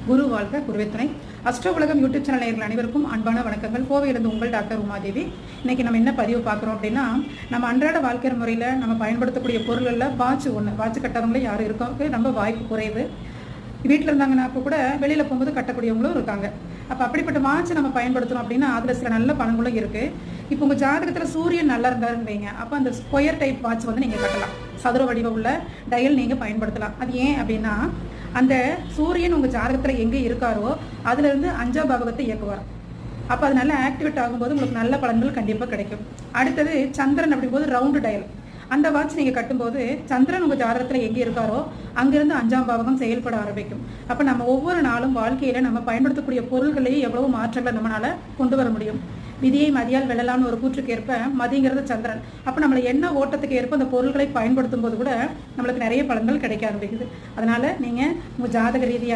குரு வாழ்க குருவே துணை. அஸ்ட்ரோ உலகம் யூடியூப் சேனல் நேயர்கள் அனைவருக்கும் அன்பான வணக்கங்கள். கோவையிலிருந்து உங்கள் டாக்டர் உமாதேவி. இன்னைக்கு நம்ம என்ன பதிவு பார்க்குறோம் அப்படின்னா, நம்ம அன்றாட வாழ்க்கை முறையில் நம்ம பயன்படுத்தக்கூடிய பொருள்களில் வாட்ச் கட்டாதவங்களே யாரும் இருக்க ரொம்ப வாய்ப்பு குறைவு. வீட்டில் இருந்தாங்கன்னா கூட வெளியில் போகும்போது கட்டக்கூடியவங்களும் இருக்காங்க. அப்போ அப்படிப்பட்ட வாட்ச் நம்ம பயன்படுத்தணும் அப்படின்னா அதில் சில நல்ல பலன்களும் இருக்குது. இப்போ உங்கள் ஜாதகத்தில் சூரியன் நல்லா இருந்தாருன்னு வைங்க, அப்போ அந்த ஸ்கொயர் டைப் வாட்ச் வந்து நீங்கள் கட்டலாம். சதுர வடிவம் உள்ள டயல் நீங்கள் பயன்படுத்தலாம். அது ஏன் அப்படின்னா, அந்த சூரியன் உங்கள் ஜாதகத்தில் எங்கே இருக்காரோ அதுலேருந்து 5ஆம் பாவகத்தை இயக்குவார். அப்போ அது நல்லா ஆக்டிவேட் ஆகும்போது உங்களுக்கு நல்ல பலன்கள் கண்டிப்பாக கிடைக்கும். அடுத்தது சந்திரன் அப்படிங்கும்போது ரவுண்டு டயல். அந்த வாட்ச் நீங்கள் கட்டும்போது சந்திரன் உங்கள் ஜாதகத்தில் எங்கே இருக்காரோ அங்கேருந்து 5ஆம் பாவகம் செயல்பட ஆரம்பிக்கும். அப்போ நம்ம ஒவ்வொரு நாளும் வாழ்க்கையில் நம்ம பயன்படுத்தக்கூடிய பொருள்களையே எவ்வளவு மாற்றங்களை நம்மளால் கொண்டு வர முடியும். விதியை மதியால் வெல்லலாம்னு ஒரு கூற்றுக்கு ஏற்ப மதிங்கிறது சந்திரன். அப்போ நம்மளை என்ன ஓட்டத்துக்கு ஏற்ப அந்த பொருட்களை பயன்படுத்தும் போது கூட நம்மளுக்கு நிறைய பலன்கள் கிடைக்க ஆரம்பிக்குது. அதனால் நீங்கள் உங்கள் ஜாதக ரீதியாக